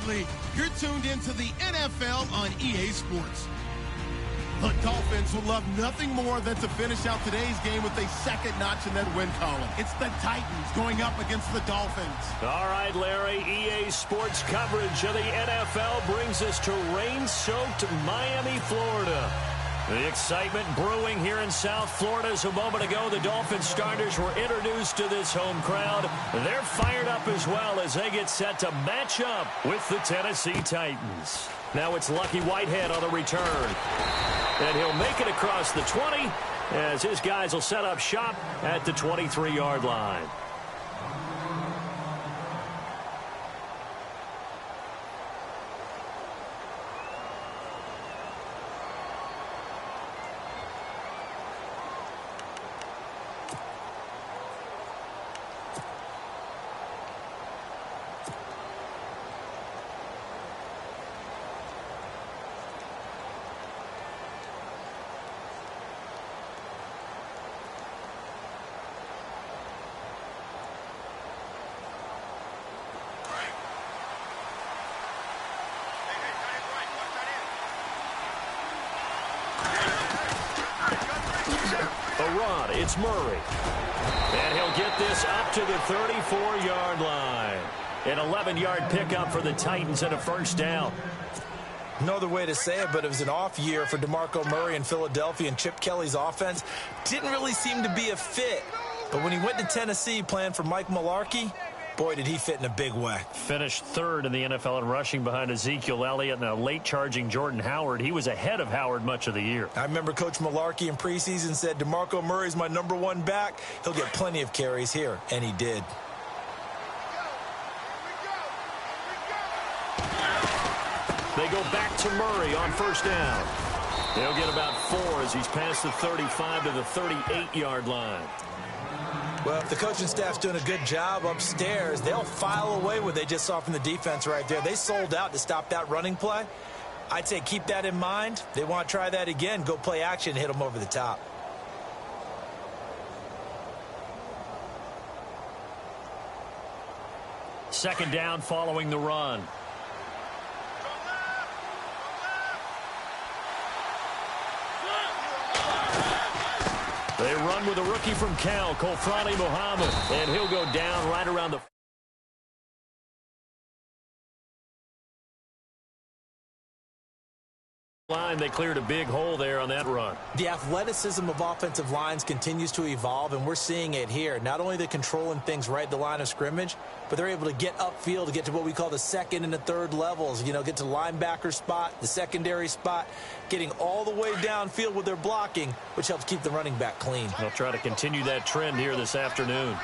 Absolutely. You're tuned into the NFL on EA Sports. The Dolphins would love nothing more than to finish out today's game with a second notch in that win column. It's the Titans going up against the Dolphins. All right, Larry, EA Sports coverage of the NFL brings us to rain-soaked Miami, Florida. The excitement brewing here in South Florida as a moment ago. The Dolphins starters were introduced to this home crowd. They're fired up as well as they get set to match up with the Tennessee Titans. Now it's Lucky Whitehead on the return. And he'll make it across the 20 as his guys will set up shop at the 23-yard line. It's Murray. And he'll get this up to the 34-yard line. An 11-yard pickup for the Titans and a first down. No other way to say it, but it was an off year for DeMarco Murray in Philadelphia, and Chip Kelly's offense didn't really seem to be a fit. But when he went to Tennessee playing for Mike Mularkey, boy, did he fit in a big way. Finished third in the NFL in rushing behind Ezekiel Elliott and a late-charging Jordan Howard. He was ahead of Howard much of the year. I remember Coach Mularkey in preseason said, DeMarco Murray's my #1 back. He'll get plenty of carries here, and he did. They go back to Murray on first down. He'll get about 4 as he's past the 35 to the 38-yard line. Well, if the coaching staff's doing a good job upstairs, they'll file away what they just saw from the defense right there. They sold out to stop that running play. I'd say keep that in mind. They want to try that again. Go play action, hit them over the top. Second down following the run. They run with a rookie from Cal, Kolfrani Muhammad, and he'll go down right around the line. They cleared a big hole there on that run. The athleticism of offensive lines continues to evolve, and we're seeing it here. Not only they're controlling things right at the line of scrimmage, but they're able to get upfield to get to what we call the second and the third levels. You know, get to the linebacker spot, the secondary spot, getting all the way downfield with their blocking, which helps keep the running back clean. They'll try to continue that trend here this afternoon.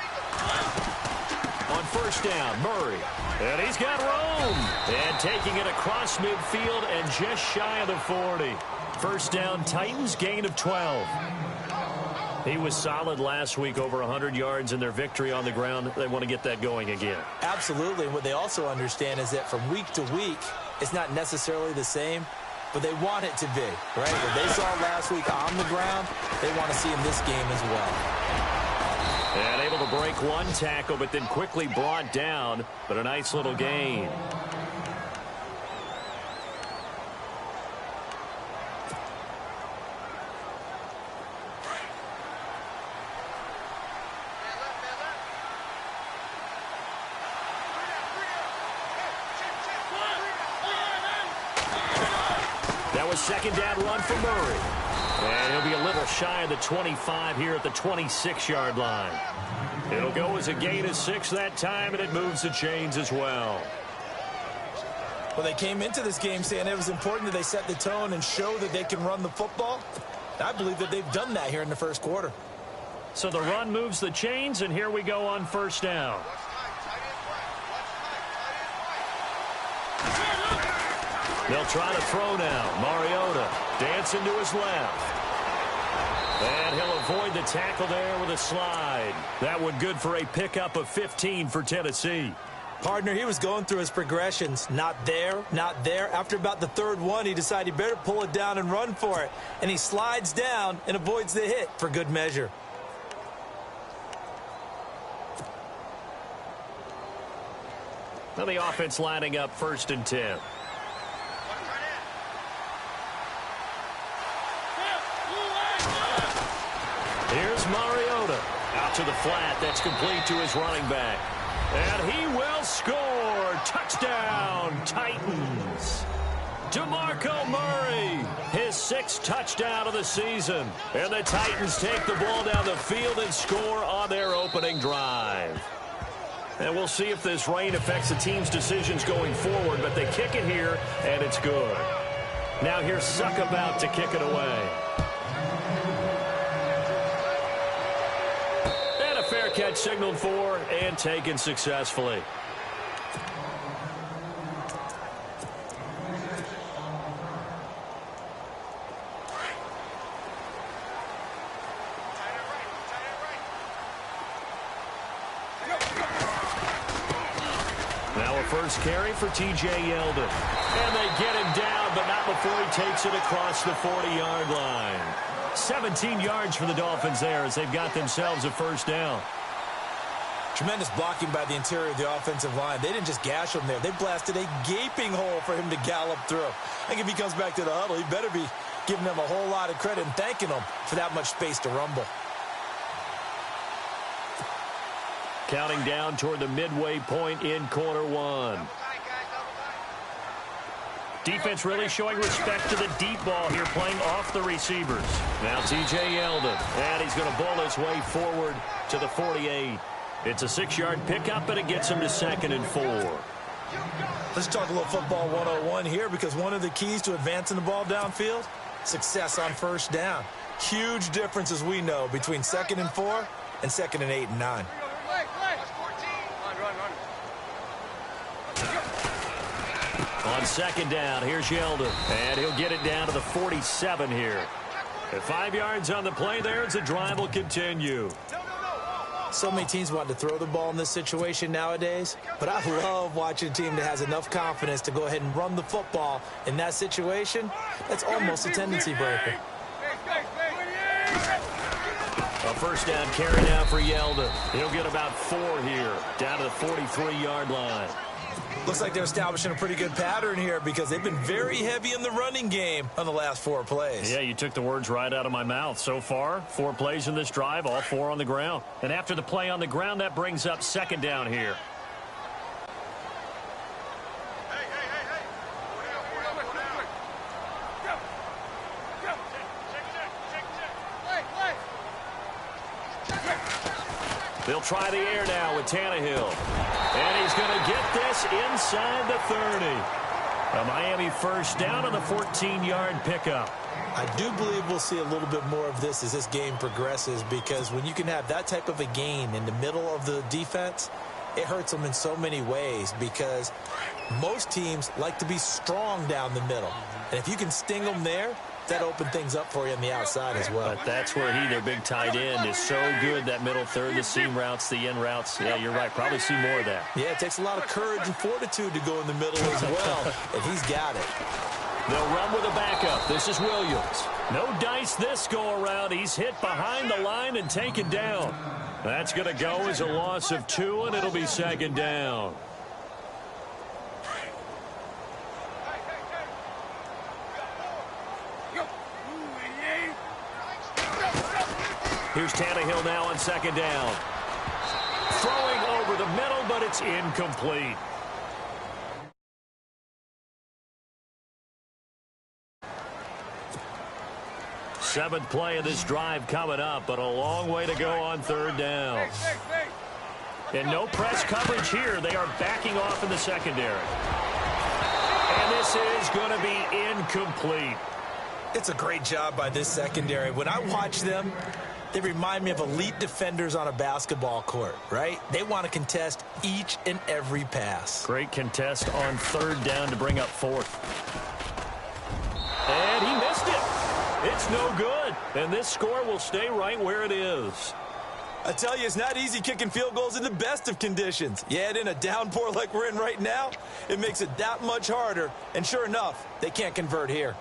On first down, Murray. And he's got room. And taking it across midfield and just shy of the 40. First down, Titans, gain of 12. He was solid last week, over 100 yards in their victory on the ground. They want to get that going again. Absolutely. And what they also understand is that from week to week, it's not necessarily the same, but they want it to be, right? What they saw last week on the ground, they want to see in this game as well. And able to break one tackle, but then quickly brought down, but a nice little gain. That was second down run for Murray. And he'll be a little shy of the 25 here at the 26-yard line. It'll go as a gain of 6 that time, and it moves the chains as well. Well, they came into this game saying it was important that they set the tone and show that they can run the football. I believe that they've done that here in the first quarter. So the run moves the chains, and here we go on first down. They'll try to throw now. Mariota dancing to his left. And he'll avoid the tackle there with a slide. That one good for a pickup of 15 for Tennessee. Partner, he was going through his progressions. Not there, not there. After about the third one, he decided he better pull it down and run for it. And he slides down and avoids the hit for good measure. Now the offense lining up 1st and 10. Here's Mariota. Out to the flat. That's complete to his running back. And he will score. Touchdown, Titans. DeMarco Murray, his 6th touchdown of the season. And the Titans take the ball down the field and score on their opening drive. And we'll see if this rain affects the team's decisions going forward, but they kick it here, and it's good. Now here's Suckabout to kick it away. And a fair catch signaled for and taken successfully. Now a first carry for T.J. Yeldon. And they get him down, but not before he takes it across the 40-yard line. 17 yards for the Dolphins there as they've got themselves a first down. Tremendous blocking by the interior of the offensive line. They didn't just gash him there. They blasted a gaping hole for him to gallop through. I think if he comes back to the huddle, he better be giving them a whole lot of credit and thanking them for that much space to rumble. Counting down toward the midway point in quarter one. Defense really showing respect to the deep ball here, playing off the receivers. Now T.J. Yeldon, and he's going to bowl his way forward to the 48. It's a 6-yard pickup, and it gets him to 2nd and 4. Let's talk a little football 101 here, because one of the keys to advancing the ball downfield, success on first down. Huge difference, as we know, between 2nd and 4 and 2nd and 8 and 9. On 2nd down, here's Yeldon, and he'll get it down to the 47 here. At 5 yards on the play there, as the drive will continue. So many teams want to throw the ball in this situation nowadays, but I love watching a team that has enough confidence to go ahead and run the football in that situation. That's almost a tendency breaker. A first down carry now for Yeldon. He'll get about 4 here, down to the 43-yard line. Looks like they're establishing a pretty good pattern here, because they've been very heavy in the running game on the last 4 plays. Yeah, you took the words right out of my mouth. So far, 4 plays in this drive, all 4 on the ground. And after the play on the ground, that brings up 2nd down here. They'll try the air now with Tannehill. And he's going to get this inside the 30. A Miami first down on the 14-yard pickup. I do believe we'll see a little bit more of this as this game progresses, because when you can have that type of a gain in the middle of the defense, it hurts them in so many ways, because most teams like to be strong down the middle. And if you can sting them there, that opened things up for you on the outside as well. But that's where their big tight end, is so good, that middle third, the seam routes, the in routes. Yeah, you're right. Probably see more of that. Yeah, it takes a lot of courage and fortitude to go in the middle as well, and he's got it. They'll run with a backup. This is Williams. No dice this go-around. He's hit behind the line and taken down. That's going to go as a loss of 2, and it'll be 2nd down. Here's Tannehill now on 2nd down. Throwing over the middle, but it's incomplete. Seventh play of this drive coming up, but a long way to go on 3rd down. And no press coverage here. They are backing off in the secondary. And this is going to be incomplete. It's a great job by this secondary. When I watch them, they remind me of elite defenders on a basketball court, right? They want to contest each and every pass. Great contest on 3rd down to bring up 4th. And he missed it. It's no good. And this score will stay right where it is. I tell you, it's not easy kicking field goals in the best of conditions. Yet in a downpour like we're in right now, it makes it that much harder. And sure enough, they can't convert here.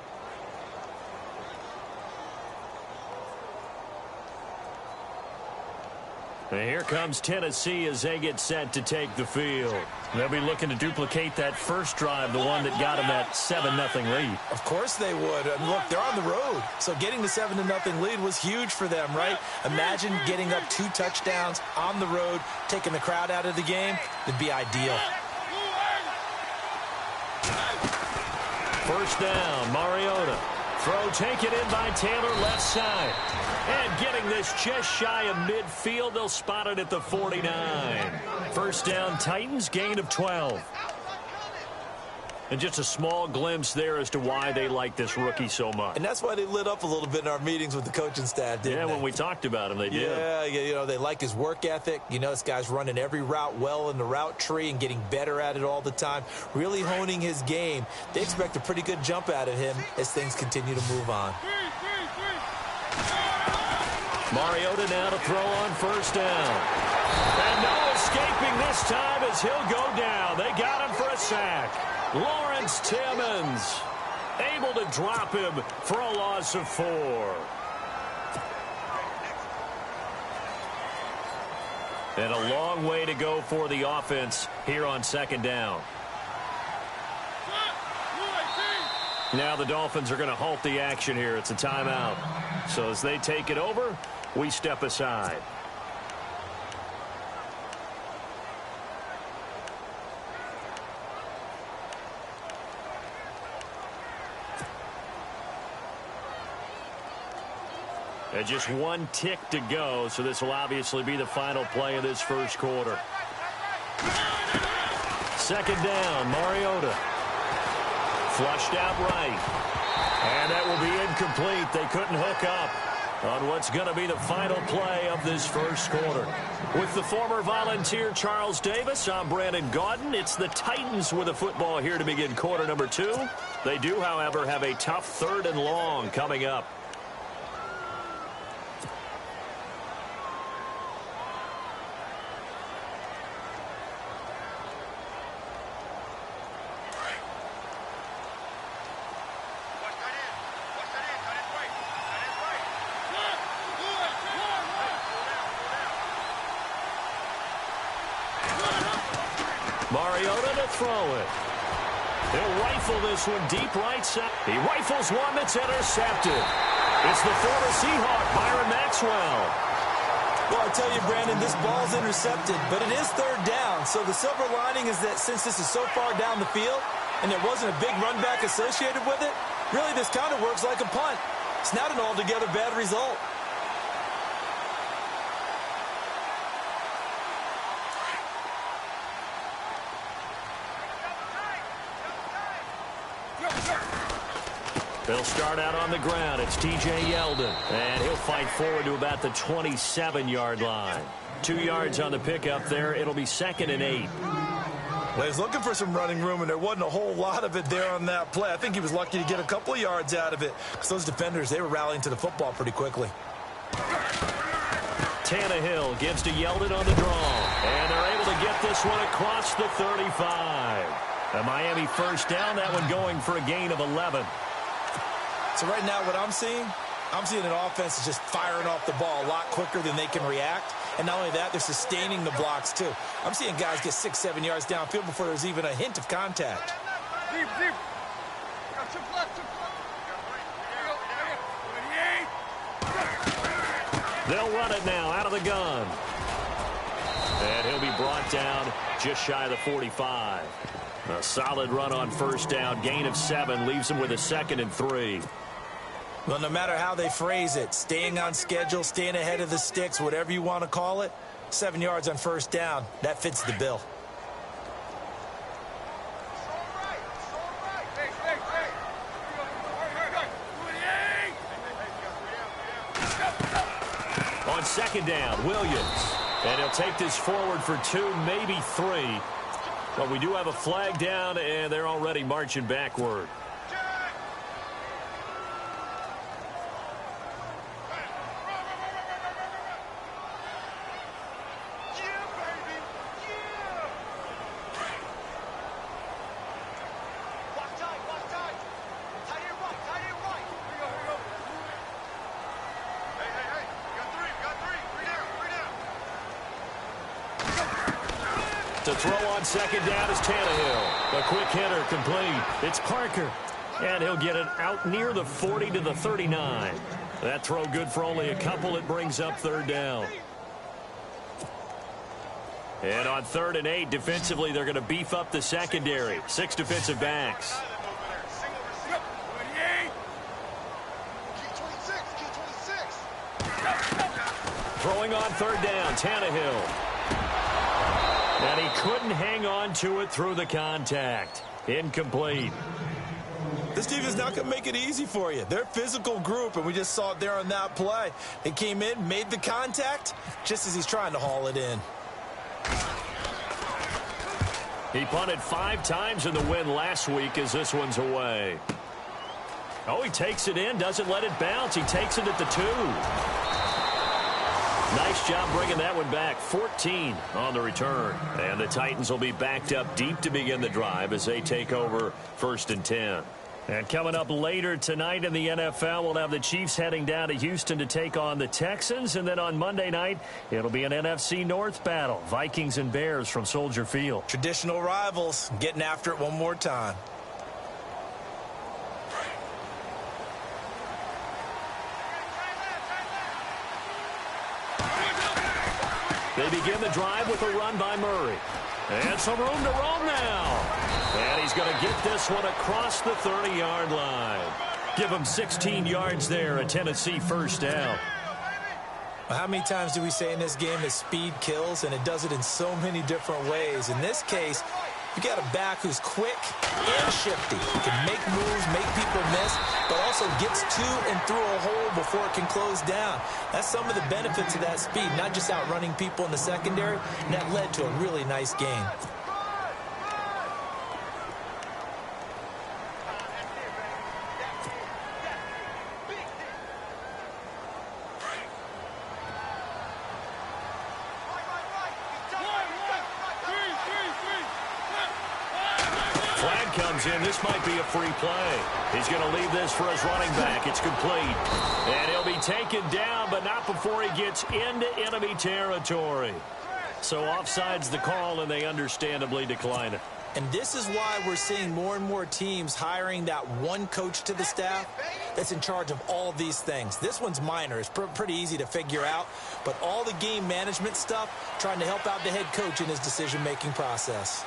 And here comes Tennessee as they get set to take the field. They'll be looking to duplicate that first drive, the one that got them that 7-0 lead. Of course they would. I mean, look, they're on the road. So getting the 7-0 lead was huge for them, right? Imagine getting up 2 touchdowns on the road, taking the crowd out of the game. It'd be ideal. First down, Mariota. Throw taken in by Taylor, left side. And getting this just shy of midfield, they'll spot it at the 49. First down, Titans, gain of 12. And just a small glimpse there as to why they like this rookie so much. And that's why they lit up a little bit in our meetings with the coaching staff, didn't they? Yeah, when we talked about him, they did. Yeah, you know, they like his work ethic. You know, this guy's running every route well in the route tree and getting better at it all the time, really honing his game. They expect a pretty good jump out of him as things continue to move on. Mariota now to throw on first down. And no escaping this time as he'll go down. They got him for a sack. Lawrence Timmons able to drop him for a loss of 4. And a long way to go for the offense here on second down. Now the Dolphins are going to halt the action here. It's a timeout. So as they take it over, we step aside. And just 1 tick to go, so this will obviously be the final play of this first quarter. Second down, Mariota. Flushed out right. And that will be incomplete. They couldn't hook up on what's going to be the final play of this first quarter. With the former Volunteer Charles Davis, I'm Brandon Gaudin. It's the Titans with the football here to begin quarter number 2. They do, however, have a tough 3rd and long coming up. Mariota to throw it. He'll rifle this one deep right side. He rifles one that's intercepted. It's the former Seahawk, Byron Maxwell. Well, I tell you, Brandon, this ball's intercepted, but it is 3rd down. So the silver lining is that since this is so far down the field and there wasn't a big run back associated with it, really this kind of works like a punt. It's not an altogether bad result. They'll start out on the ground. It's T.J. Yeldon. And he'll fight forward to about the 27-yard line. 2 yards on the pickup there. It'll be 2nd and 8. Well, he's looking for some running room, and there wasn't a whole lot of it there on that play. I think he was lucky to get a couple of yards out of it because those defenders, they were rallying to the football pretty quickly. Tannehill gives to Yeldon on the draw. And they're able to get this one across the 35. A Miami first down, that one going for a gain of 11. So right now what I'm seeing an offense that's just firing off the ball a lot quicker than they can react. And not only that, they're sustaining the blocks too. I'm seeing guys get 6-7 yards downfield before there's even a hint of contact. They'll run it now out of the gun. And he'll be brought down just shy of the 45. A solid run on first down. Gain of 7 leaves him with a 2nd and 3. Well, no matter how they phrase it, staying on schedule, staying ahead of the sticks, whatever you want to call it, 7 yards on first down, that fits the bill. On second down, Williams. And he'll take this forward for 2, maybe 3. But we do have a flag down, and they're already marching backward. throw on second down is Tannehill. A quick hitter complete. It's Parker. And he'll get it out near the 40 to the 39. That throw good for only a couple. It brings up third down. And on 3rd and 8, defensively, they're going to beef up the secondary. 6 defensive backs. Throwing on 3rd down, Tannehill. And he couldn't hang on to it through the contact. Incomplete. This defense is not going to make it easy for you. They're a physical group, and we just saw it there on that play. They came in, made the contact, just as he's trying to haul it in. He punted 5 times in the win last week as this one's away. Oh, he takes it in, doesn't let it bounce. He takes it at the 2. Nice job bringing that one back. 14 on the return. And the Titans will be backed up deep to begin the drive as they take over 1st and 10. And coming up later tonight in the NFL, we'll have the Chiefs heading down to Houston to take on the Texans. And then on Monday night, it'll be an NFC North battle. Vikings and Bears from Soldier Field. Traditional rivals getting after it one more time. They begin the drive with a run by Murray. And some room to roam now. And he's going to get this one across the 30-yard line. Give him 16 yards there, a Tennessee first down. How many times do we say in this game that speed kills, and it does it in so many different ways? In this case, you got a back who's quick and shifty. He can make moves, make people miss, but also gets to and through a hole before it can close down. That's some of the benefits of that speed, not just outrunning people in the secondary, and that led to a really nice game. Comes in. This might be a free play. He's going to leave this for his running back. It's complete. And he'll be taken down, but not before he gets into enemy territory. So offside's the call, and they understandably decline it. And this is why we're seeing more and more teams hiring that one coach to the staff that's in charge of all of these things. This one's minor. It's pretty easy to figure out. But all the game management stuff, trying to help out the head coach in his decision-making process.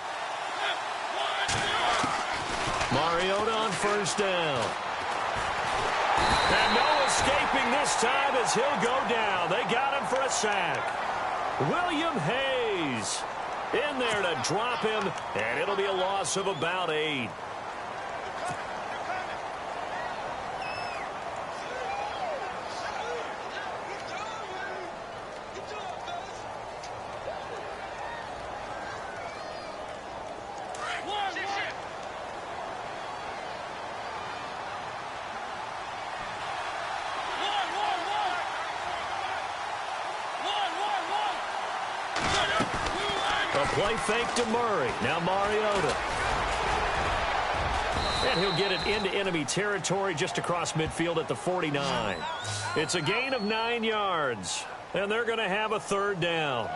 Mariota on first down. And no escaping this time as he'll go down. They got him for a sack. William Hayes in there to drop him, and it'll be a loss of about 8. Play fake to Murray. Now Mariota. And he'll get it into enemy territory just across midfield at the 49. It's a gain of 9 yards. And they're going to have a 3rd down.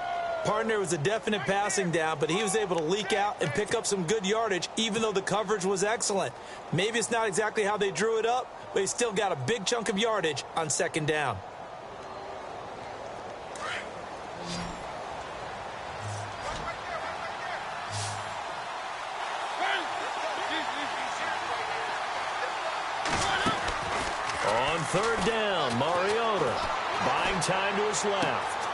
Partner was a definite passing down, but he was able to leak out and pick up some good yardage, even though the coverage was excellent. Maybe it's not exactly how they drew it up, but he still got a big chunk of yardage on 2nd down. On 3rd down, Mariota buying time to his left.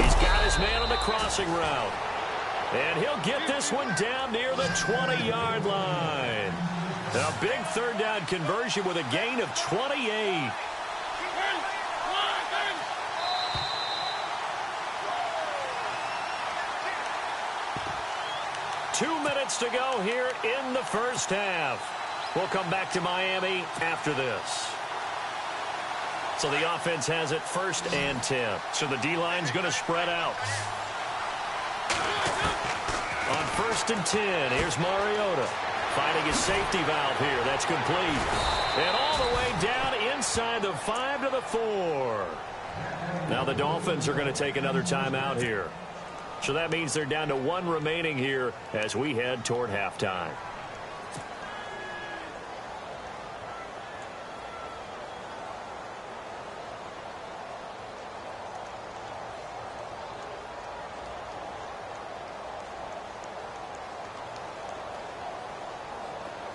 He's got his man on the crossing route. And he'll get this one down near the 20-yard line. A big 3rd down conversion with a gain of 28. Two minutes to go here in the first half. We'll come back to Miami after this. So the offense has it 1st and 10. So the D-line's going to spread out. On 1st and 10, here's Mariota. Finding his safety valve here. That's complete. And all the way down inside the 5 to the 4. Now the Dolphins are going to take another timeout here. So that means they're down to 1 remaining here as we head toward halftime.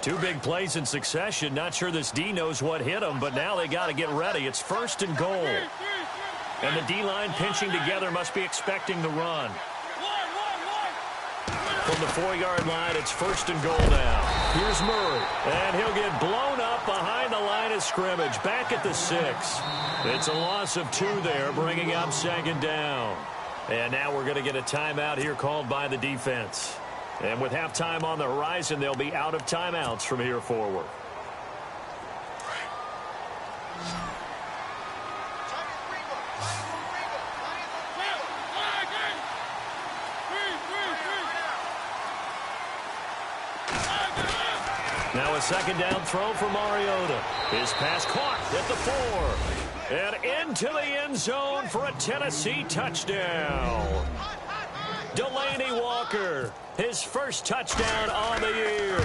Two big plays in succession. Not sure this D knows what hit him, but now they got to get ready. It's 1st and goal. And the D-line pinching together must be expecting the run. From the 4-yard line, it's 1st and goal now. Here's Murray, and he'll get blown up behind the line of scrimmage. Back at the 6. It's a loss of 2 there, bringing up 2nd down. And now we're going to get a timeout here called by the defense. And with halftime on the horizon, they'll be out of timeouts from here forward. Now a 2nd down throw for Mariota. His pass caught at the 4. And into the end zone for a Tennessee touchdown. Delaney Walker, his first touchdown on the year.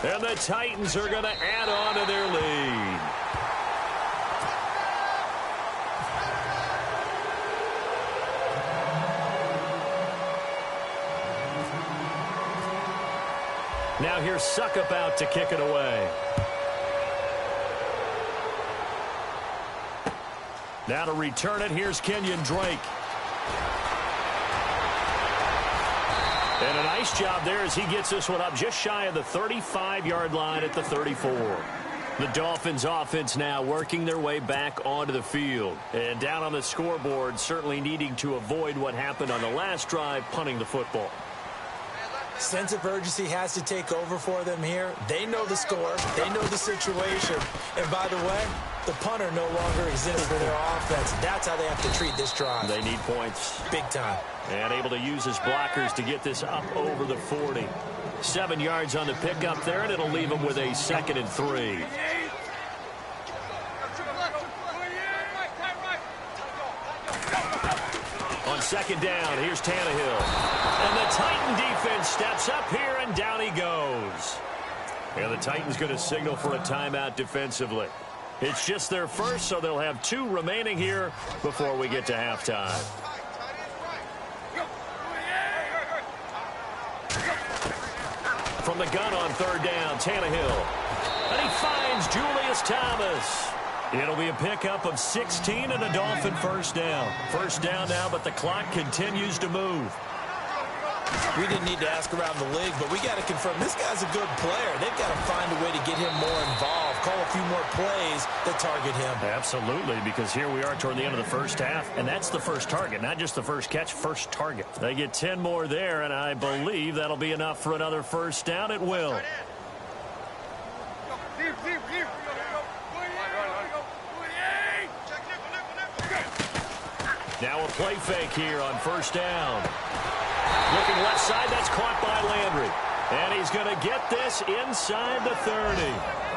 And the Titans are going to add on to their lead. Now here's Suckup out to kick it away. Now to return it, here's Kenyon Drake. And a nice job there as he gets this one up just shy of the 35-yard line at the 34. The Dolphins offense now working their way back onto the field. And down on the scoreboard, certainly needing to avoid what happened on the last drive, punting the football. Sense of urgency has to take over for them here. They know the score. They know the situation. And by the way, the punter no longer exists for their offense. That's how they have to treat this drive. They need points. Big time. And able to use his blockers to get this up over the 40. 7 yards on the pickup there, and it'll leave him with a 2nd and 3. On 2nd down, here's Tannehill. And the Titan defense steps up here, and down he goes. And the Titans going to signal for a timeout defensively. It's just their first, so they'll have 2 remaining here before we get to halftime. From the gun on 3rd down, Tannehill. And he finds Julius Thomas. It'll be a pickup of 16 and a Dolphin first down. First down now, but the clock continues to move. We didn't need to ask around the league, but we got to confirm this guy's a good player. They've got to find a way to get him more involved, call a few more plays that target him. Absolutely, because here we are toward the end of the first half, and that's the first target, not just the first catch, first target. They get 10 more there, and I believe that'll be enough for another first down. It will. Now a play fake here on 1st down. Looking left side, that's caught by Landry. And he's going to get this inside the 30.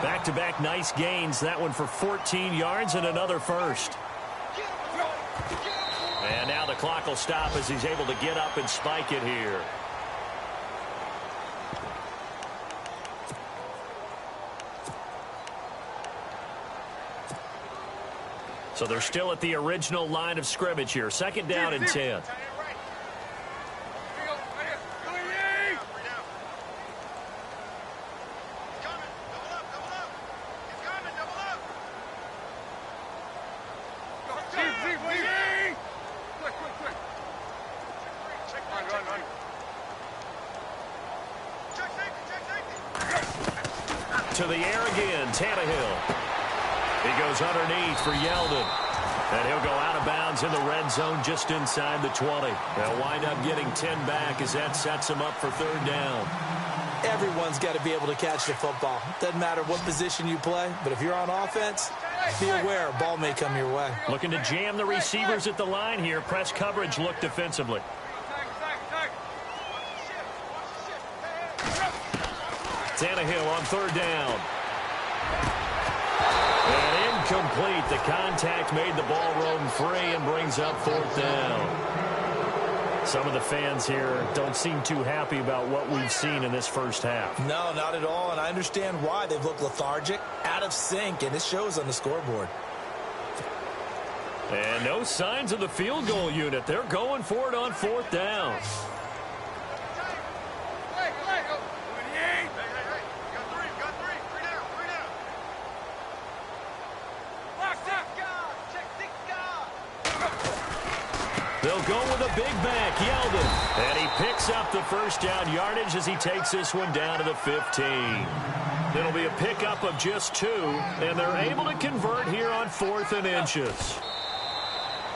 Back-to-back nice gains. That one for 14 yards and another first. And now the clock will stop as he's able to get up and spike it here. So they're still at the original line of scrimmage here. 2nd down and 10. To the air again, Tannehill. He goes underneath for Yeldon. And he'll go out of bounds in the red zone just inside the 20. They'll wind up getting 10 back as that sets him up for 3rd down. Everyone's got to be able to catch the football. Doesn't matter what position you play, but if you're on offense, be aware a ball may come your way. Looking to jam the receivers at the line here. Press coverage look defensively. Tannehill on 3rd down. And incomplete. The contact made the ball roam free and brings up 4th down. Some of the fans here don't seem too happy about what we've seen in this first half. No, not at all, and I understand why. They've looked lethargic, out of sync, and it shows on the scoreboard. And no signs of the field goal unit. They're going for it on 4th down. They'll go with a big back, Yeldon. And he picks up the first down yardage as he takes this one down to the 15. It'll be a pickup of just 2, and they're able to convert here on 4th and inches.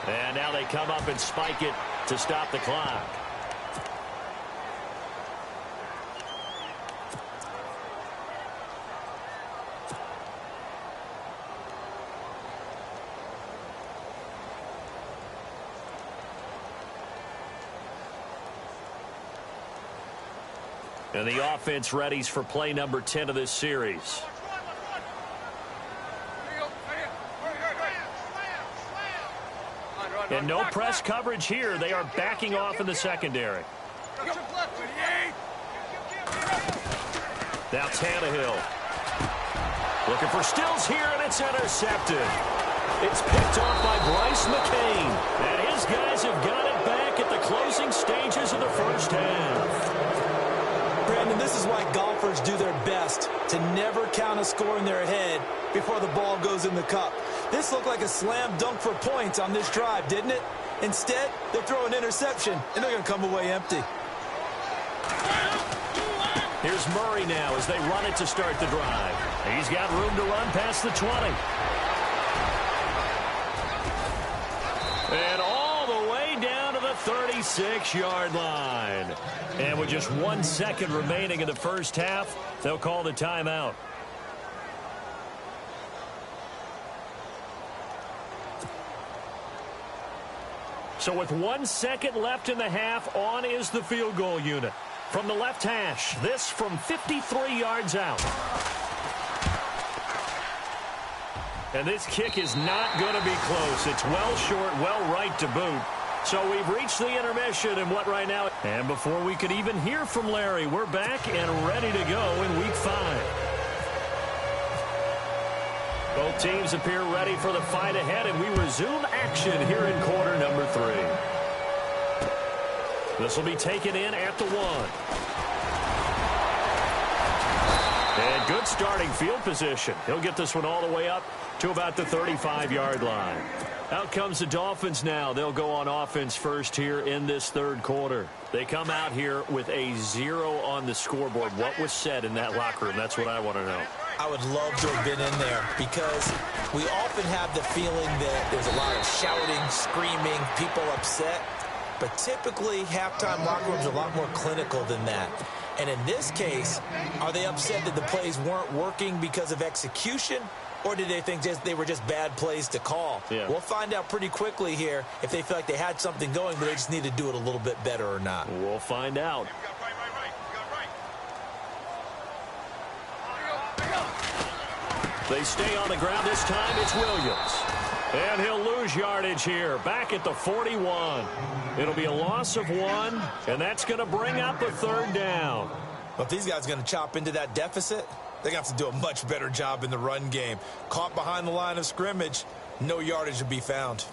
And now they come up and spike it to stop the clock. And the offense readies for play number 10 of this series. And no press coverage here. They are backing off in the secondary. Now Tannehill. Looking for Stills here, and it's intercepted. It's picked off by Bryce McCain. And his guys have got it back at the closing stages of the first half. Brandon, this is why golfers do their best to never count a score in their head before the ball goes in the cup. This looked like a slam dunk for points on this drive, didn't it? Instead, they throw an interception, and they're going to come away empty. Here's Murray now as they run it to start the drive. He's got room to run past the 20. And all the way down to the 36-yard line. And with just 1 second remaining in the first half, they'll call the timeout. So with 1 second left in the half, on is the field goal unit. From the left hash, this from 53 yards out. And this kick is not going to be close. It's well short, well right to boot. So we've reached the intermission and what right now? And before we could even hear from Larry, we're back and ready to go in Week 5. Both teams appear ready for the fight ahead, and we resume action here in quarter number 3. This will be taken in at the 1. And good starting field position. He'll get this one all the way up to about the 35-yard line. Out comes the Dolphins now. They'll go on offense first here in this third quarter. They come out here with a 0 on the scoreboard. What was said in that locker room? That's what I want to know. I would love to have been in there because we often have the feeling that there's a lot of shouting, screaming, people upset. But typically, halftime locker rooms are a lot more clinical than that. And in this case, are they upset that the plays weren't working because of execution? Or did they think they were just bad plays to call? Yeah. We'll find out pretty quickly here if they feel like they had something going, but they just need to do it a little bit better or not. We'll find out. They stay on the ground this time. It's Williams. And he'll lose yardage here. Back at the 41. It'll be a loss of 1, and that's going to bring up a 3rd down. But if these guys are going to chop into that deficit, they're going to have to do a much better job in the run game. Caught behind the line of scrimmage, no yardage to be found.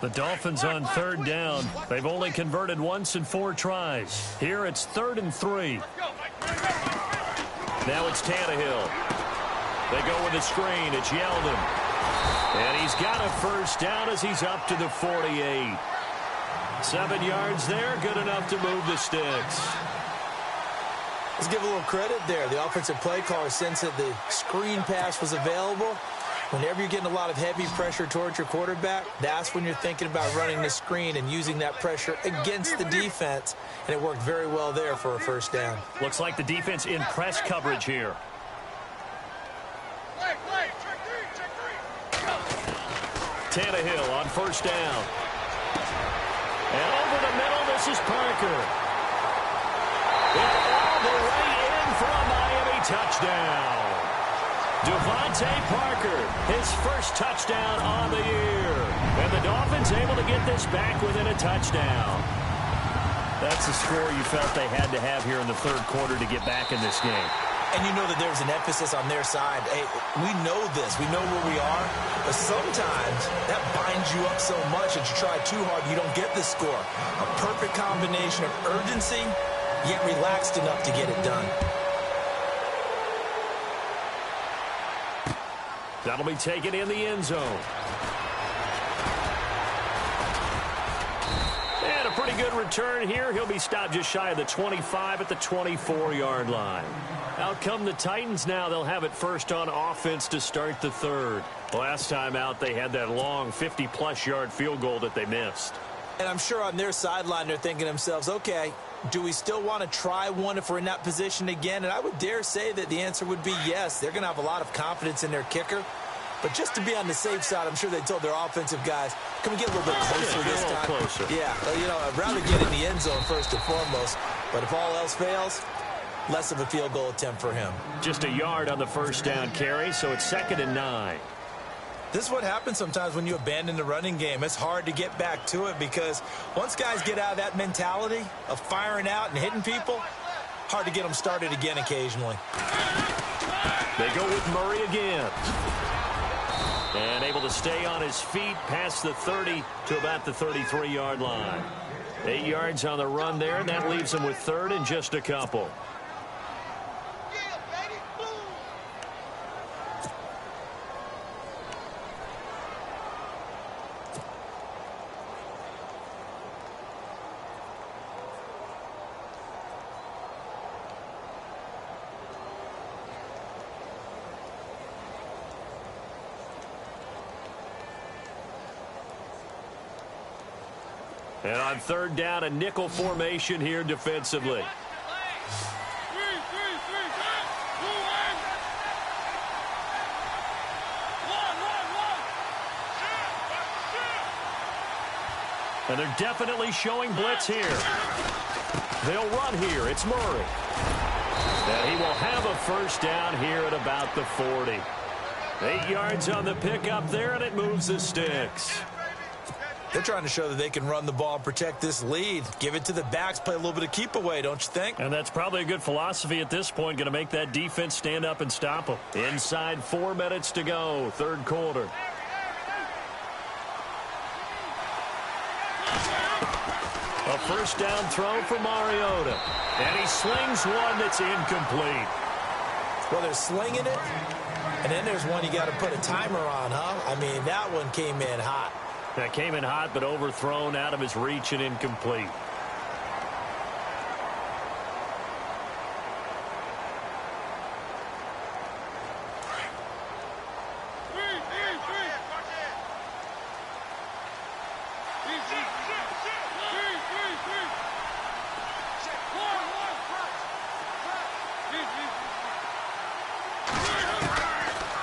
The Dolphins on 3rd down. They've only converted once in 4 tries. Here it's 3rd and 3. Now it's Tannehill. They go with a screen. It's Yeldon. And he's got a first down as he's up to the 48. 7 yards there, good enough to move the sticks. Let's give a little credit there. The offensive play caller sensed that the screen pass was available. Whenever you're getting a lot of heavy pressure towards your quarterback, that's when you're thinking about running the screen and using that pressure against the defense. And it worked very well there for a first down. Looks like the defense in press coverage here. Tannehill on first down. And over the middle, this is Parker. And all the way in for a Miami touchdown. Devontae Parker, his first touchdown on the year. And the Dolphins able to get this back within a touchdown. That's the score you felt they had to have here in the third quarter to get back in this game. And you know that there's an emphasis on their side. Hey, we know this. We know where we are. But sometimes that binds you up so much that you try too hard, you don't get the score. A perfect combination of urgency, yet relaxed enough to get it done. That'll be taken in the end zone. And a pretty good return here. He'll be stopped just shy of the 25 at the 24-yard line. Out come the Titans now. They'll have it first on offense to start the third. Last time out, they had that long 50-plus yard field goal that they missed. And I'm sure on their sideline they're thinking to themselves, okay, do we still want to try one if we're in that position again? And I would dare say that the answer would be yes. They're going to have a lot of confidence in their kicker. But just to be on the safe side, I'm sure they told their offensive guys, can we get a little bit closer this time? Closer. Yeah, you know, I'd rather get in the end zone first and foremost. But if all else fails, less of a field goal attempt for him. Just a yard on the first down carry, so it's 2nd and 9. This is what happens sometimes when you abandon the running game. It's hard to get back to it because once guys get out of that mentality of firing out and hitting people, hard to get them started again occasionally. They go with Murray again. And able to stay on his feet past the 30 to about the 33-yard line. 8 yards on the run there, and that leaves him with third and just a couple. And on third down, a nickel formation here defensively. And they're definitely showing blitz here. They'll run here. It's Murray. And he will have a first down here at about the 40. 8 yards on the pickup there, and it moves the sticks. They're trying to show that they can run the ball and protect this lead. Give it to the backs, play a little bit of keep away, don't you think? And that's probably a good philosophy at this point, going to make that defense stand up and stop them. Inside 4 minutes to go, third quarter. A first down throw for Mariota. And he slings one that's incomplete. Well, they're slinging it, and then there's one you got to put a timer on, huh? I mean, that one came in hot. That came in hot, but overthrown out of his reach and incomplete.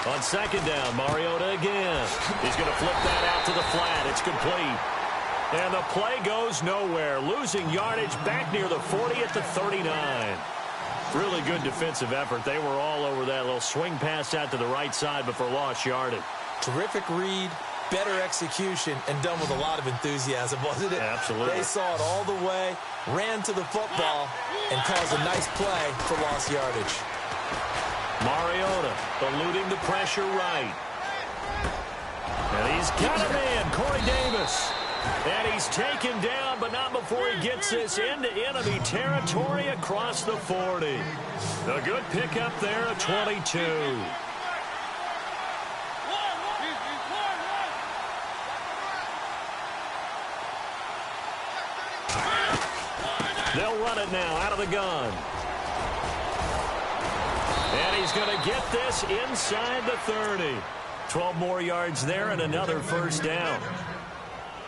On second down, Mariota again. He's going to flip that out to the flat. It's complete. And the play goes nowhere. Losing yardage back near the 40 at the 39. Really good defensive effort. They were all over that little swing pass out to the right side, but for lost yardage. Terrific read, better execution, and done with a lot of enthusiasm, wasn't it? Absolutely. They saw it all the way, ran to the football, and caused a nice play for lost yardage. Mariota eluding the pressure right. And he's got a man, Corey Davis. And he's taken down, but not before he gets this into enemy territory across the 40. A good pickup there at 22. They'll run it now out of the gun. And he's going to get this inside the 30. 12 more yards there and another first down.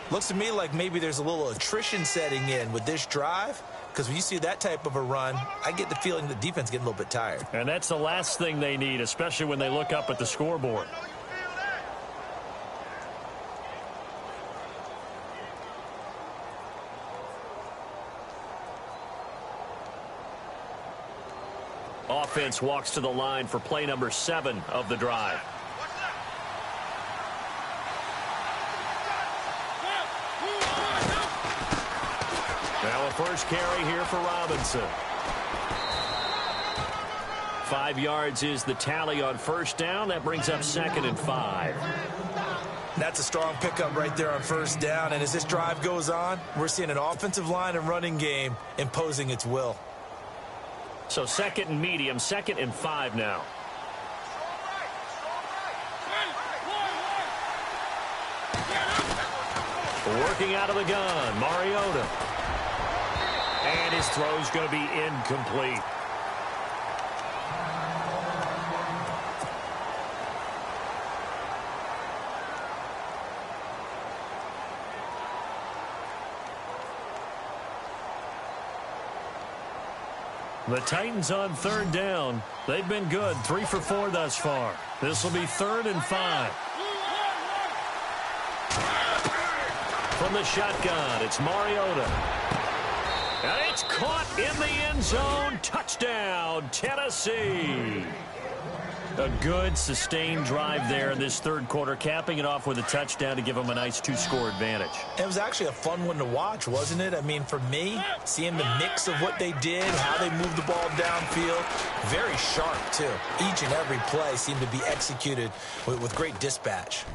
Looks to me like maybe there's a little attrition setting in with this drive, because when you see that type of a run, I get the feeling the defense getting a little bit tired. And that's the last thing they need, especially when they look up at the scoreboard. Offense walks to the line for play number 7 of the drive. Now a first carry here for Robinson. 5 yards is the tally on first down. That brings up 2nd and 5. That's a strong pickup right there on first down. And as this drive goes on, we're seeing an offensive line and running game imposing its will. So 2nd and medium, 2nd and 5 now. Working out of the gun, Mariota. And his throw's going to be incomplete. The Titans on 3rd down. They've been good, 3 for 4 thus far. This will be 3rd and 5. From the shotgun, it's Mariota. And it's caught in the end zone. Touchdown, Tennessee. A good, sustained drive there in this 3rd quarter, capping it off with a touchdown to give them a nice 2-score advantage. It was actually a fun one to watch, wasn't it? I mean, for me, seeing the mix of what they did, how they moved the ball downfield, very sharp, too. Each and every play seemed to be executed with great dispatch.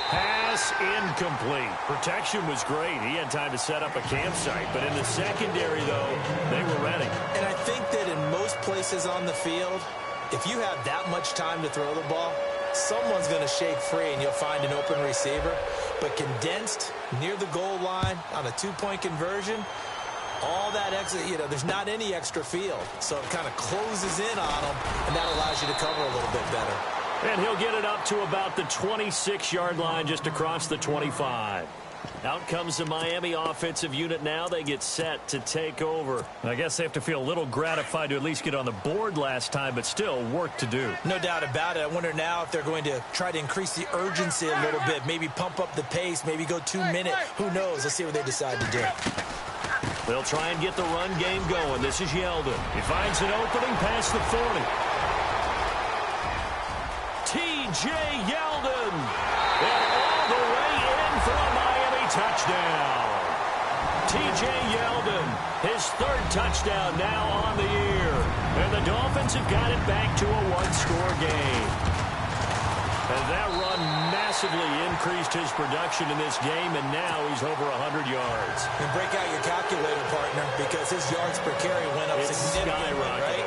Pass incomplete. Protection was great. He had time to set up a campsite. But in the secondary, though, they were ready. And I think that in most places on the field, if you have that much time to throw the ball, someone's going to shake free and you'll find an open receiver. But condensed near the goal line on a 2-point conversion, all that extra, there's not any extra field. So it kind of closes in on them, and that allows you to cover a little bit better. And he'll get it up to about the 26-yard line, just across the 25. Out comes the Miami offensive unit now. They get set to take over. I guess they have to feel a little gratified to at least get on the board last time, but still work to do. No doubt about it. I wonder now if they're going to try to increase the urgency a little bit, maybe pump up the pace, maybe go 2-minute. Who knows? Let's see what they decide to do. They'll try and get the run game going. This is Yeldon. He finds an opening past the 40. T.J. Yeldon. And all the way in for a Miami touchdown. T.J. Yeldon, his 3rd touchdown now on the year. And the Dolphins have got it back to a 1-score game. And that run massively increased his production in this game, and now he's over 100 yards. And break out your calculator, partner, because his yards per carry went up significantly, right?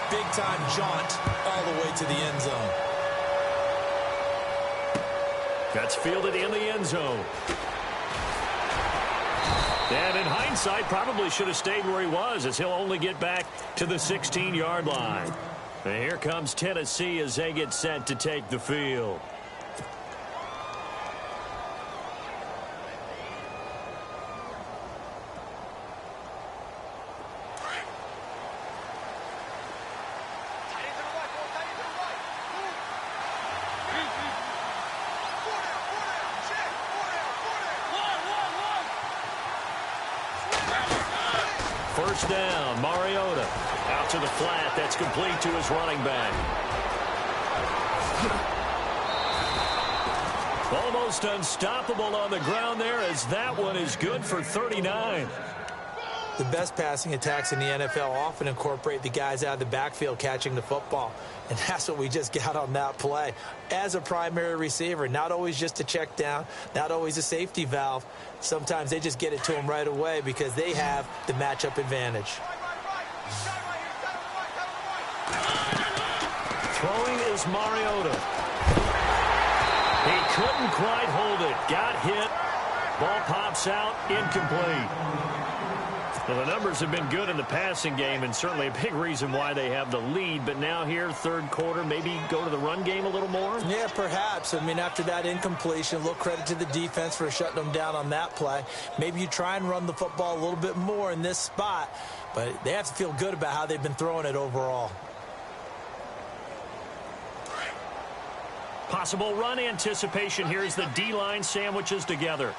Big-time jaunt all the way to the end zone. That's fielded in the end zone. And in hindsight, probably should have stayed where he was, as he'll only get back to the 16-yard line. And here comes Tennessee as they get set to take the field. First down, Mariota. Out to the flat. That's complete to his running back. Almost unstoppable on the ground there, as that one is good for 39. The best passing attacks in the NFL often incorporate the guys out of the backfield catching the football. And that's what we just got on that play. As a primary receiver, not always just a check down, not always a safety valve. Sometimes they just get it to them right away because they have the matchup advantage. Throwing is Mariota. He couldn't quite hold it. Got hit. Ball pops out. Incomplete. Well, the numbers have been good in the passing game, and certainly a big reason why they have the lead. But now here, 3rd quarter, maybe go to the run game a little more? Yeah, perhaps. I mean, after that incompletion, a little credit to the defense for shutting them down on that play. Maybe you try and run the football a little bit more in this spot, but they have to feel good about how they've been throwing it overall. Possible run anticipation here as the D-line sandwiches together.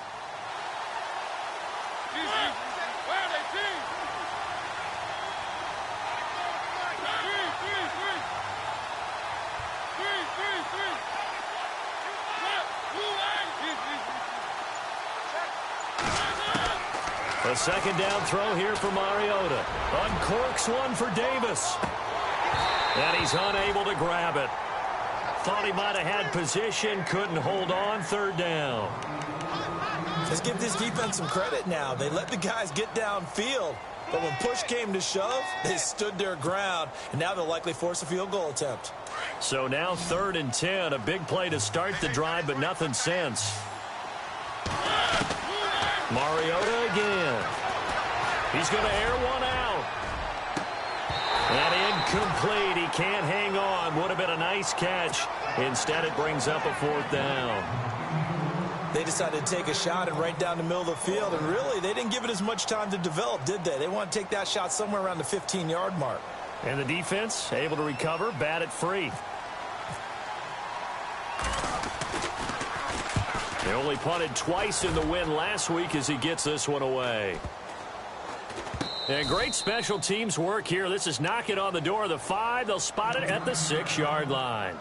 second down throw here for Mariota. Uncorks one for Davis. And he's unable to grab it. Thought he might have had position, couldn't hold on, third down. Let's give this defense some credit now. They let the guys get downfield, but when push came to shove, they stood their ground, and now they'll likely force a field goal attempt. So now 3rd and 10, a big play to start the drive, but nothing since. Mariota again. He's going to air one out. And incomplete. He can't hang on. Would have been a nice catch. Instead, it brings up a 4th down. They decided to take a shot and right down the middle of the field, and really, they didn't give it as much time to develop, did they? They want to take that shot somewhere around the 15-yard mark. And the defense able to recover, bat it free. They only punted twice in the win last week as he gets this one away. And great special teams work here. This is knocking on the door of the 5. They'll spot it at the 6-yard line.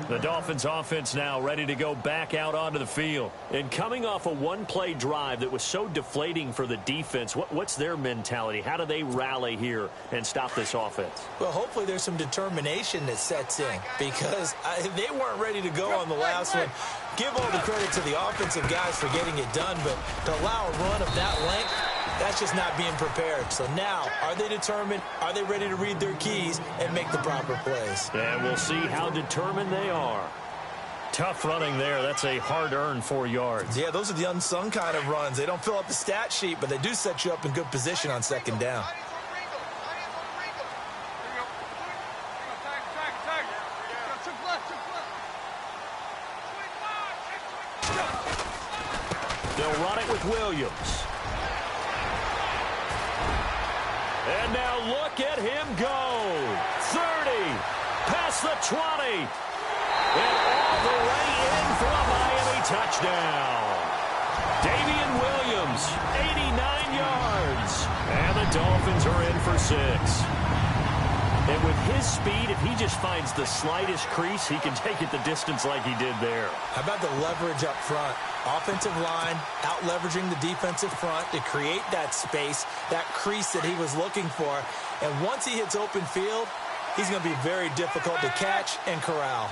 The Dolphins offense now ready to go back out onto the field. And coming off a one-play drive that was so deflating for the defense, what's their mentality? How do they rally here and stop this offense? Well, hopefully there's some determination that sets in because they weren't ready to go on the last one. Give all the credit to the offensive guys for getting it done, but to allow a run of that length, that's just not being prepared. So now, are they determined? Are they ready to read their keys and make the proper plays? And we'll see how determined they are. Tough running there. That's a hard-earned 4 yards. Yeah, those are the unsung kind of runs. They don't fill up the stat sheet, but they do set you up in good position on 2nd down. They'll run it with Williams. And now look at him go. 30, past the 20, and all the way in for a Miami touchdown. Davian Williams, 89 yards. And the Dolphins are in for 6. And with his speed, if he just finds the slightest crease, he can take it the distance like he did there. How about the leverage up front? Offensive line out-leveraging the defensive front to create that space, that crease that he was looking for. And once he hits open field, he's going to be very difficult to catch and corral.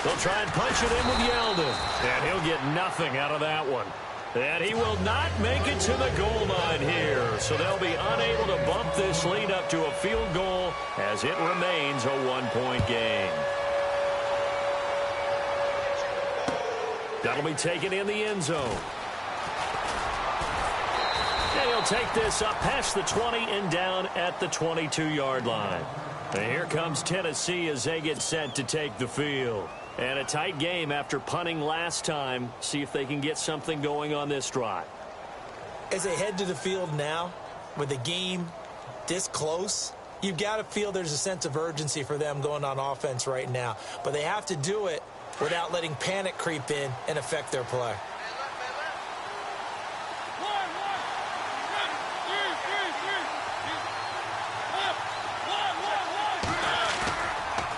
They'll try and punch it in with Yeldon. And he'll get nothing out of that one. And he will not make it to the goal line here. So they'll be unable to bump this lead up to a field goal as it remains a one-point game. That'll be taken in the end zone. And he'll take this up past the 20 and down at the 22-yard line. And here comes Tennessee as they get set to take the field. And a tight game after punting last time. See if they can get something going on this drive. As they head to the field now, with the game this close, you've got to feel there's a sense of urgency for them going on offense right now. But they have to do it without letting panic creep in and affect their play.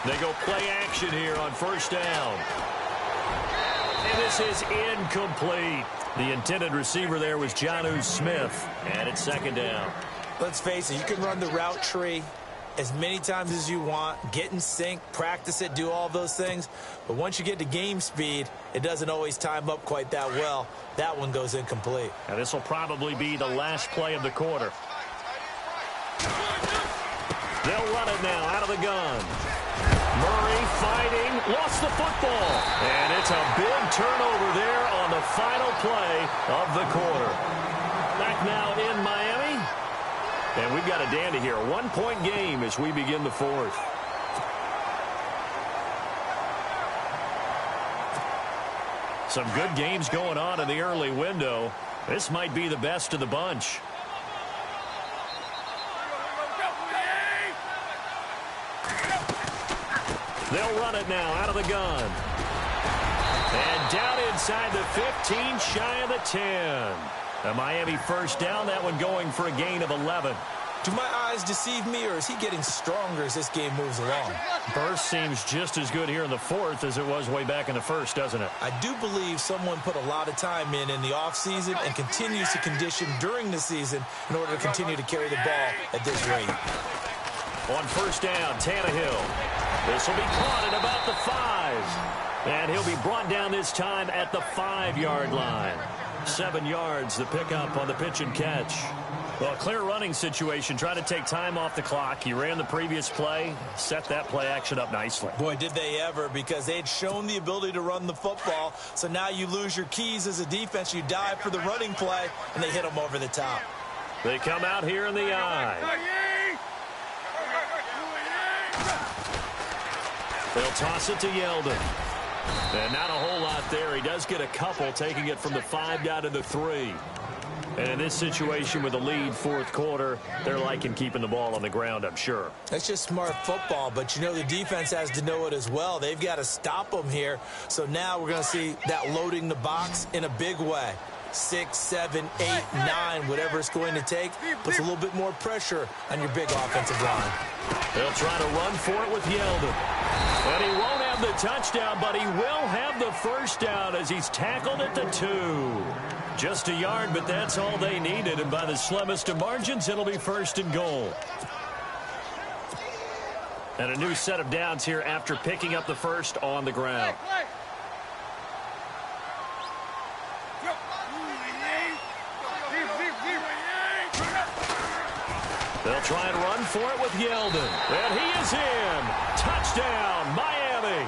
They go play action here on 1st down. And this is incomplete. The intended receiver there was Jonnu Smith. And it's 2nd down. Let's face it, you can run the route tree as many times as you want, get in sync, practice it, do all those things. But once you get to game speed, it doesn't always time up quite that well. That one goes incomplete. Now this will probably be the last play of the quarter. They'll run it now out of the gun. Murray fighting, lost the football. And it's a big turnover there on the final play of the quarter. Back now in Miami. And we've got a dandy here. A one-point game as we begin the 4th. Some good games going on in the early window. This might be the best of the bunch. They'll run it now out of the gun. And down inside the 15, shy of the 10. A Miami 1st down, that one going for a gain of 11. Do my eyes deceive me, or is he getting stronger as this game moves along? Burst seems just as good here in the fourth as it was way back in the first, doesn't it? I do believe someone put a lot of time in the offseason and continues to condition during the season in order to continue to carry the ball at this rate. On first down, Tannehill. This will be caught at about the 5. And he'll be brought down this time at the 5-yard line. 7 yards, the pickup on the pitch and catch. Well, a clear running situation, trying to take time off the clock. He ran the previous play, set that play action up nicely. Boy, did they ever, because they had shown the ability to run the football. So now you lose your keys as a defense. You dive for the running play, and they hit them over the top. They come out here in the eye. They'll toss it to Yeldon. And not a whole lot there. He does get a couple, taking it from the 5 down to the 3. And in this situation with a lead fourth quarter, they're liking keeping the ball on the ground, I'm sure. That's just smart football, but you know the defense has to know it as well. They've got to stop them here. So now we're going to see that loading the box in a big way. 6, 7, 8, 9, whatever it's going to take, puts a little bit more pressure on your big offensive line. They'll try to run for it with Yeldon. And he won't have the touchdown, but he will have the first down as he's tackled at the 2. Just a yard, but that's all they needed. And by the slimmest of margins, it'll be first and goal. And a new set of downs here after picking up the first on the ground. They'll try and run for it with Yeldon. And he is in. Touchdown, Miami.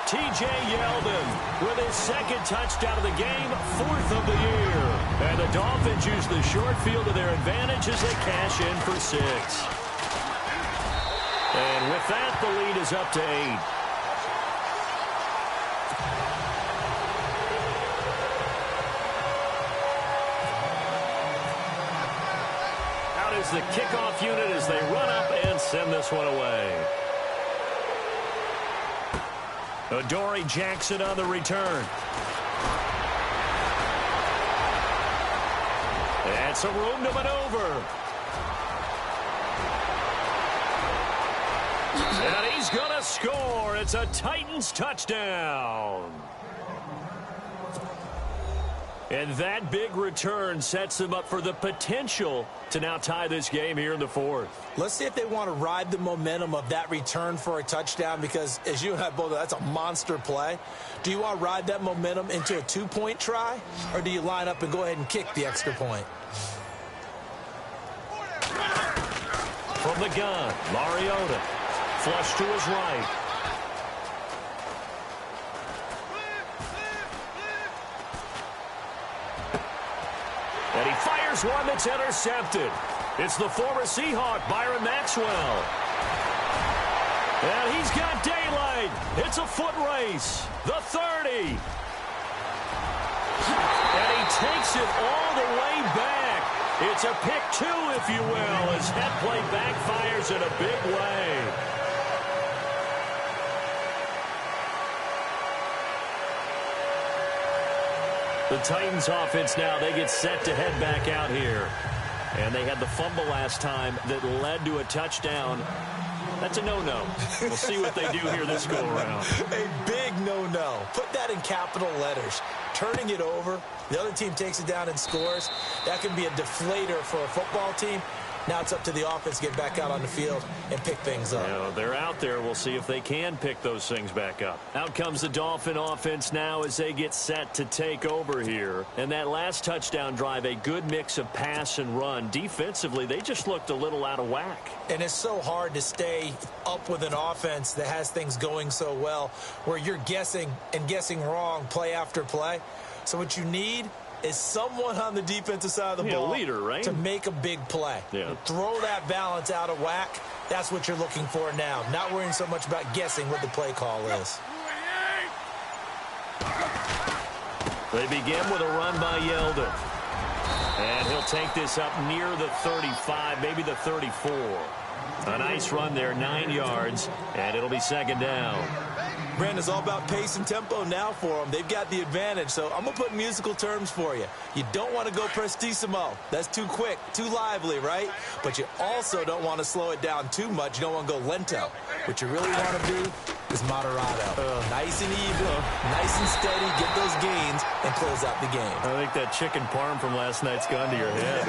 T.J. Yeldon with his second touchdown of the game, 4th of the year. And the Dolphins use the short field to their advantage as they cash in for 6. And with that, the lead is up to 8. Out is the kickoff unit as they run up and send this one away. Adoree Jackson on the return. And some room to maneuver. And he's going to score. It's a Titans touchdown. And that big return sets them up for the potential to now tie this game here in the fourth. Let's see if they want to ride the momentum of that return for a touchdown, because as you and I both know, that's a monster play. Do you want to ride that momentum into a 2-point try, or do you line up and go ahead and kick the extra point? From the gun, Mariota. Flush to his right. And he fires one that's intercepted. It's the former Seahawk, Byron Maxwell. And he's got daylight. It's a foot race. The 30. And he takes it all the way back. It's a pick 2, if you will, as that play backfires in a big way. The Titans offense now, they get set to head back out here. And they had the fumble last time that led to a touchdown. That's a no-no. We'll see what they do here this go-around. A big no-no. Put that in capital letters. Turning it over, the other team takes it down and scores. That can be a deflator for a football team. Now it's up to the offense to get back out on the field and pick things up. Yeah, they're out there. We'll see if they can pick those things back up. Out comes the Dolphin offense now as they get set to take over here. And that last touchdown drive, a good mix of pass and run. Defensively, they just looked a little out of whack. And it's so hard to stay up with an offense that has things going so well, where you're guessing and guessing wrong play after play. So what you need is someone on the defensive side of the ball, leader, right? to make a big play. Yeah. Throw that balance out of whack. That's what you're looking for now. Not worrying so much about guessing what the play call is. They begin with a run by Yeldon. And he'll take this up near the 35, maybe the 34. A nice run there, 9 yards, and it'll be second down. Brandon, it's all about pace and tempo now for them. They've got the advantage, so I'm going to put musical terms for you. You don't want to go prestissimo. That's too quick, too lively, right? But you also don't want to slow it down too much. You don't want to go lento. What you really want to do is moderato. Nice and even, nice and steady, get those gains, and close out the game. I think that chicken parm from last night's gone to your head.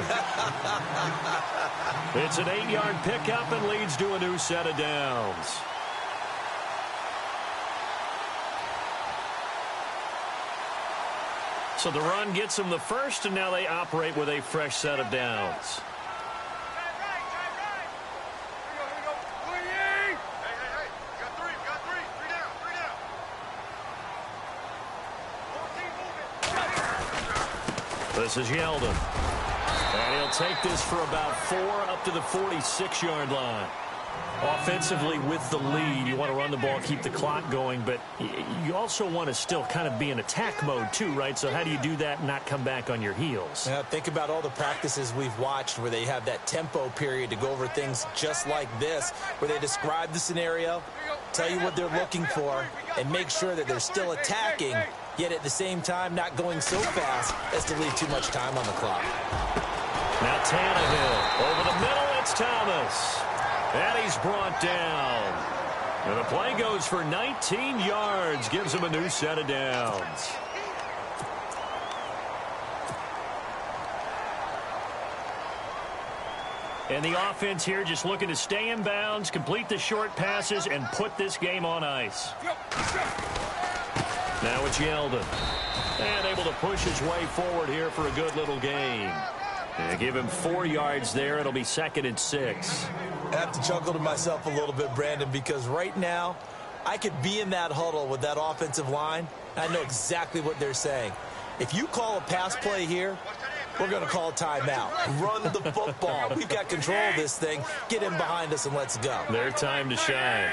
It's an 8-yard pickup and leads to a new set of downs. So the run gets them the first, and now they operate with a fresh set of downs. This is Yeldon. And he'll take this for about 4 up to the 46-yard line. Offensively with the lead, you want to run the ball, keep the clock going, but you also want to still kind of be in attack mode too, right? So how do you do that and not come back on your heels? Yeah, think about all the practices we've watched where they have that tempo period to go over things just like this, where they describe the scenario, tell you what they're looking for, and make sure that they're still attacking, yet at the same time not going so fast as to leave too much time on the clock. Now Tannehill over the middle, it's Thomas. And he's brought down. And the play goes for 19 yards, gives him a new set of downs. And the offense here just looking to stay in bounds, complete the short passes, and put this game on ice. Now it's Yeldon. And able to push his way forward here for a good little gain. And give him 4 yards there. It'll be 2nd and 6. I have to chuckle to myself a little bit, Brandon, because right now I could be in that huddle with that offensive line. I know exactly what they're saying. If you call a pass play here, we're going to call a timeout. Run the football. We've got control of this thing. Get in behind us and let's go. Their time to shine.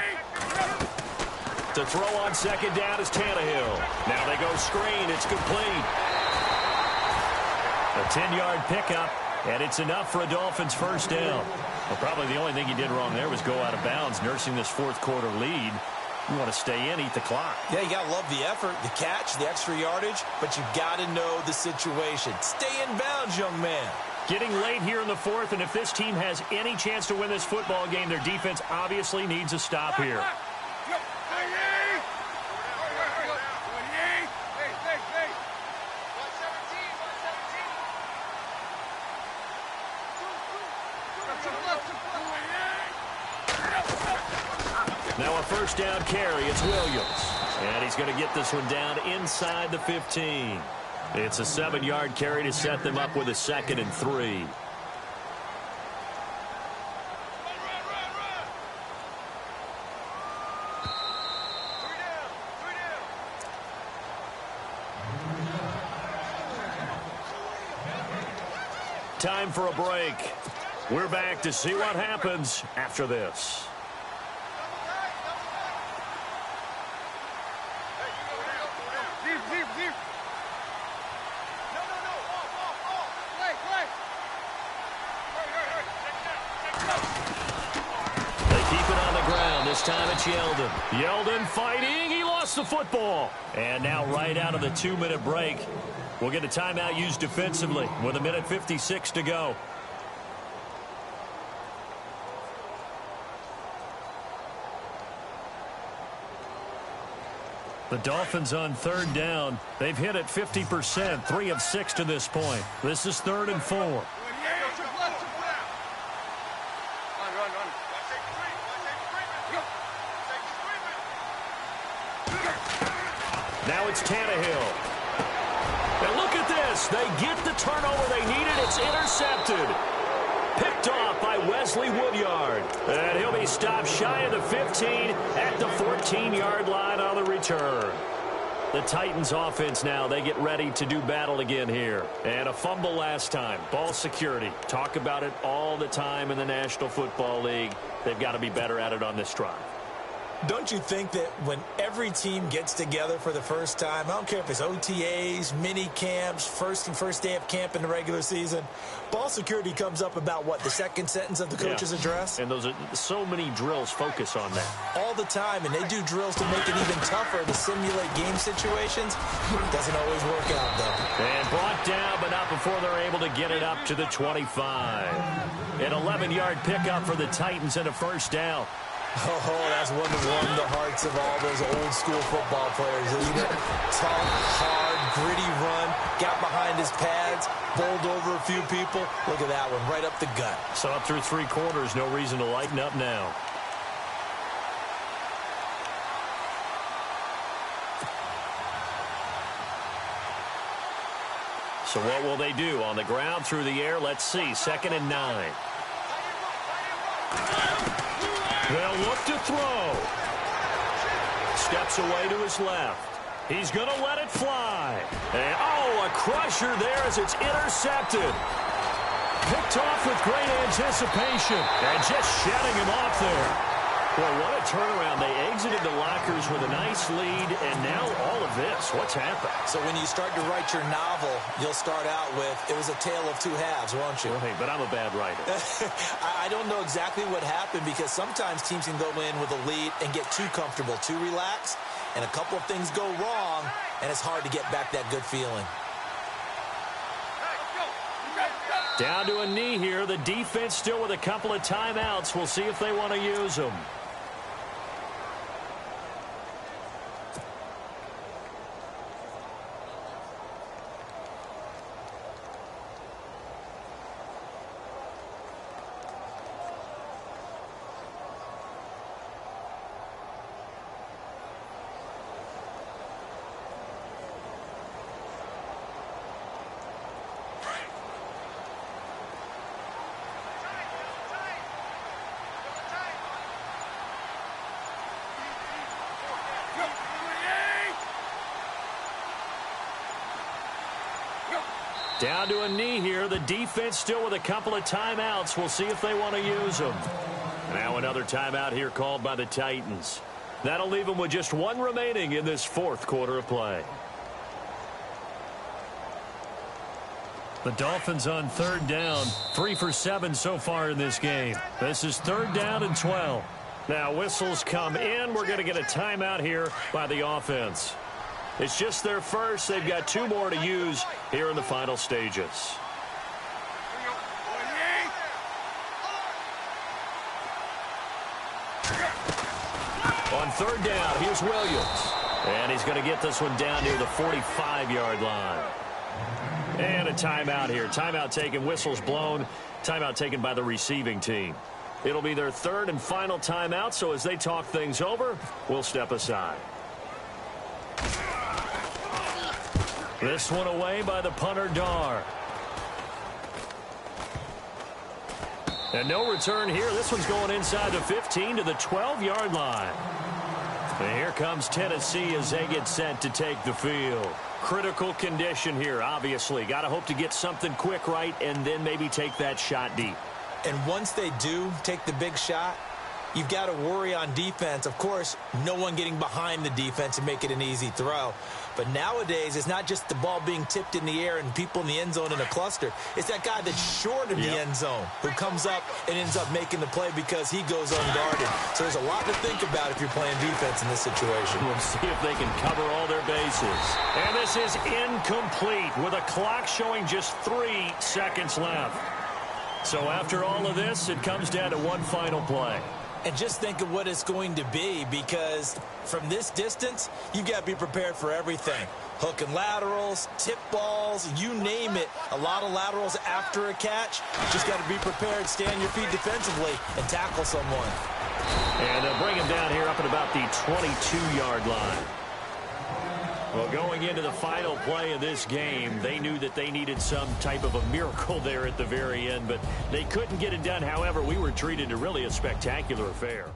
To throw on 2nd down is Tannehill. Now they go screen. It's complete. A 10-yard pickup, and it's enough for a Dolphins first down. Well, probably the only thing he did wrong there was go out of bounds, nursing this 4th quarter lead. You want to stay in, eat the clock. Yeah, you got to love the effort, the catch, the extra yardage, but you got to know the situation. Stay in bounds, young man. Getting late here in the 4th, and if this team has any chance to win this football game, their defense obviously needs a stop here. Now a first down carry. It's Williams. And he's going to get this one down inside the 15. It's a 7-yard carry to set them up with a 2nd and 3. Time for a break. We're back to see what happens after this. This time it's Yeldon. Yeldon fighting. He lost the football. And now right out of the 2-minute break, we'll get a timeout used defensively with 1:56 to go. The Dolphins on 3rd down. They've hit it 50%, 3 of 6 to this point. This is 3rd and 4. Now it's Tannehill. And look at this. They get the turnover they needed. It's intercepted. Picked off by Wesley Woodyard. And he'll be stopped shy of the 15 at the 14-yard line on the return. The Titans offense now, they get ready to do battle again here. And a fumble last time. Ball security. Talk about it all the time in the National Football League. They've got to be better at it on this drive. Don't you think that when every team gets together for the first time, I don't care if it's OTAs, mini camps, first day of camp in the regular season, ball security comes up about what, the second sentence of the coach's address? And those are so many drills focus on that. All the time, and they do drills to make it even tougher to simulate game situations. It doesn't always work out, though. And brought down, but not before they're able to get it up to the 25. An 11-yard pickup for the Titans and a first down. Oh, that's one to warm the hearts of all those old-school football players, isn't it? Tough, hard, gritty run, got behind his pads, bowled over a few people. Look at that one, right up the gut. So up through 3 quarters, no reason to lighten up now. So what will they do? On the ground, through the air, let's see. 2nd and 9. They'll look to throw. Steps away to his left. He's going to let it fly. And, a crusher there as it's intercepted. Picked off with great anticipation. And just shutting him off there. Well, what a turnaround. They exited the lockers with a nice lead, and now all of this. What's happened? So when you start to write your novel, you'll start out with, it was a tale of 2 halves, won't you? Right, but I'm a bad writer. I don't know exactly what happened because sometimes teams can go in with a lead and get too comfortable, too relaxed, and a couple of things go wrong, and it's hard to get back that good feeling. Down to a knee here. The defense still with a couple of timeouts. We'll see if they want to use them. Down to a knee here. The defense still with a couple of timeouts. We'll see if they want to use them. Now another timeout here called by the Titans. That'll leave them with just 1 remaining in this 4th quarter of play. The Dolphins on 3rd down. 3 for 7 so far in this game. This is 3rd down and 12. Now whistles come in. We're going to get a timeout here by the offense. It's just their first. They've got 2 more to use here in the final stages. On 3rd down, here's Williams. And he's going to get this one down near the 45-yard line. And a timeout here. Timeout taken, whistles blown. Timeout taken by the receiving team. It'll be their 3rd and final timeout, so as they talk things over, we'll step aside. This one away by the punter, Dar. And no return here. This one's going inside the 15 to the 12-yard line. And here comes Tennessee as they get set to take the field. Critical condition here, obviously. Got to hope to get something quick right and then maybe take that shot deep. And once they do take the big shot, you've got to worry on defense. Of course, no one getting behind the defense and make it an easy throw. But nowadays, it's not just the ball being tipped in the air and people in the end zone in a cluster. It's that guy that's short of the end zone who comes up and ends up making the play because he goes unguarded. So there's a lot to think about if you're playing defense in this situation. We'll see if they can cover all their bases. And this is incomplete with a clock showing just 3 seconds left. So after all of this, it comes down to one final play. And just think of what it's going to be, because from this distance, you've got to be prepared for everything. Hook and laterals, tip balls, you name it. A lot of laterals after a catch. Just got to be prepared, stay on your feet defensively, and tackle someone. And they'll bring him down here up at about the 22-yard line. Well, going into the final play of this game, they knew that they needed some type of a miracle there at the very end, but they couldn't get it done. However, we were treated to really a spectacular affair.